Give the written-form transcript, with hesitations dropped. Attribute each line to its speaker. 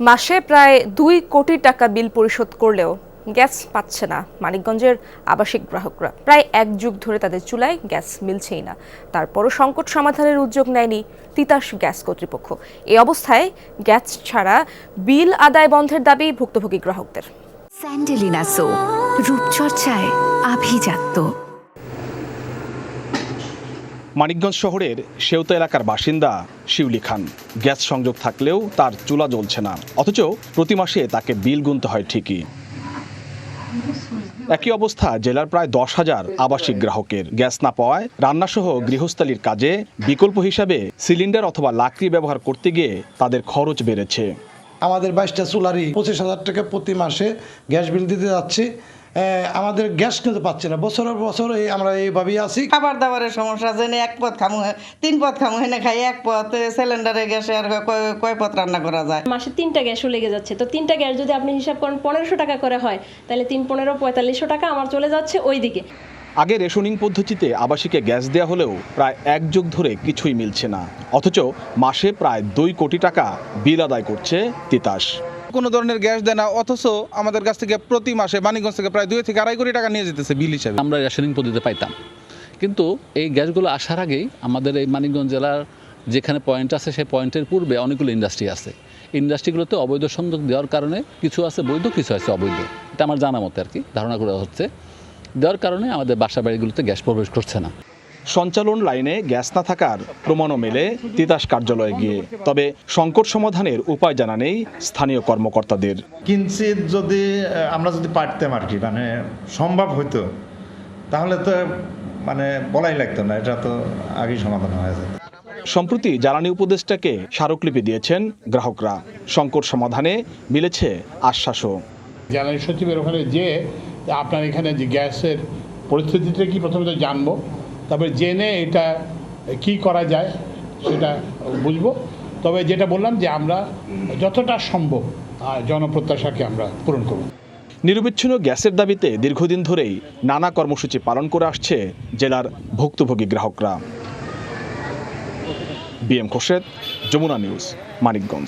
Speaker 1: মাসে প্রায় 2 কোটি টাকা বিল পরিশোধ করলেও গ্যাস পাচ্ছে না মানিকগঞ্জের আবাসিক গ্রাহকরা। প্রায় 1 যুগ ধরে তাদের চুলায় গ্যাস মিলছেই না। তারপরও সংকট সমাধানের উদ্যোগ নেয়নি তিতাস গ্যাস কর্তৃপক্ষ। এই অবস্থায় গ্যাস ছাড়া বিল আদায় বন্ধের দাবি ভুক্তভোগী গ্রাহকদের।
Speaker 2: স্যান্ডেলিনা সো, রূপচর্চায় আভিজাত্য।
Speaker 3: মানিকগঞ্জ শহরের সেউতা এলাকার বাসিন্দা শিউলি খান। গ্যাস সংযোগ থাকলেও তার চুলা জ্বলছে না, অথচ প্রতি মাসে তাকে বিল গুনতে হয় ঠিকই। একই অবস্থা জেলার প্রায় 10,000 আবাসিক গ্রাহকের। গ্যাস না পাওয়ায় রান্নাসহ গৃহস্থালির কাজে বিকল্প হিসাবে সিলিন্ডার অথবা লাকড়ি ব্যবহার করতে গিয়ে তাদের খরচ বেড়েছে।
Speaker 4: আমাদের 22টা চুলারই 25,000 টাকা প্রতি মাসে গ্যাস বিল দিতে যাচ্ছি। আমাদের গ্যাস কিন্তু পাচ্ছে না, বছরের বছর আমরা এইভাবেই আছি।
Speaker 5: খাবার দাবারের সমস্যা, জেনে 1 পদ খামু 3 পদ খামু হেনে খাই 1 পদ সিলিন্ডারে গ্যাসে আর কয় পদ রান্না করা যায়।
Speaker 6: মাসে 3টা গ্যাসও লেগে যাচ্ছে, তো 3টা গ্যাস যদি আপনি হিসাব করেন 1500 টাকা করে হয়, তাহলে 3 15 4500 টাকা আমার চলে যাচ্ছে ওই দিকে।
Speaker 3: আগে রেশনিং পদ্ধতিতে আবাসিকে গ্যাস দেওয়া হলেও প্রায় 1 যুগ ধরে কিছুই মিলছে না, অথচ মাসে প্রায় 2 কোটি টাকা বিল আদায় করছে তিতাস।
Speaker 7: কোনো ধরনের গ্যাস দেয় না, অথচ আমাদের কাছ থেকে প্রতি মাসে মানিকগঞ্জ থেকে প্রায় 2 থেকে 2.5 কোটি টাকা নিয়ে যেতেছে বিল হিসাবে।
Speaker 8: আমরা রেশনিং পদ্ধতিতে পাইতাম, কিন্তু এই গ্যাসগুলো আসার আগেই আমাদের এই মানিকগঞ্জ জেলার যেখানে পয়েন্ট আছে সেই পয়েন্টের পূর্বে অনেকগুলো ইন্ডাস্ট্রি আছে। ইন্ডাস্ট্রিগুলোতে অবৈধ সংযোগ দেওয়ার কারণে কিছু আছে বৈধ, কিছু আছে অবৈধ। এটা আমার জানা মতে আর কি ধারণা করা হচ্ছে। দেওয়ার কারণে আমাদের বাসা বাড়িগুলোতে গ্যাস প্রবেশ করছে না।
Speaker 3: সঞ্চালন লাইনে গ্যাস না থাকার প্রমাণও মেলে তিতাস কার্যালয়ে গিয়ে। তবে সংকট সমাধানের উপায় জানা নেই স্থানীয় কর্মকর্তাদের।
Speaker 9: কিঞ্চিত যদি আমরা যদি পারতাম আর কি, মানে সম্ভব হইতো, তাহলে তো মানে বলাই লাগতো না, এটা তো আগেই সমাধান হয়ে যেত।
Speaker 3: সম্প্রতি জ্বালানি উপদেষ্টাকে স্মারকলিপি দিয়েছেন গ্রাহকরা। সংকট সমাধানে মিলেছে আশ্বাসও।
Speaker 10: জ্বালানি সচিবের ওখানে যে আপনার এখানে যে গ্যাসের পরিস্থিতিটা কি প্রথমে তো জানবো, তারপরে জেনে এটা কি করা যায় সেটা বুঝবো। তবে যেটা বললাম যে আমরা যতটা সম্ভব জনপ্রত্যাশাকে আমরা পূরণ করব।
Speaker 3: নিরবিচ্ছিন্ন গ্যাসের দাবিতে দীর্ঘদিন ধরেই নানা কর্মসূচি পালন করে আসছে জেলার ভুক্তভোগী গ্রাহকরা। BM Khorshed, Jamuna news, Manikganj.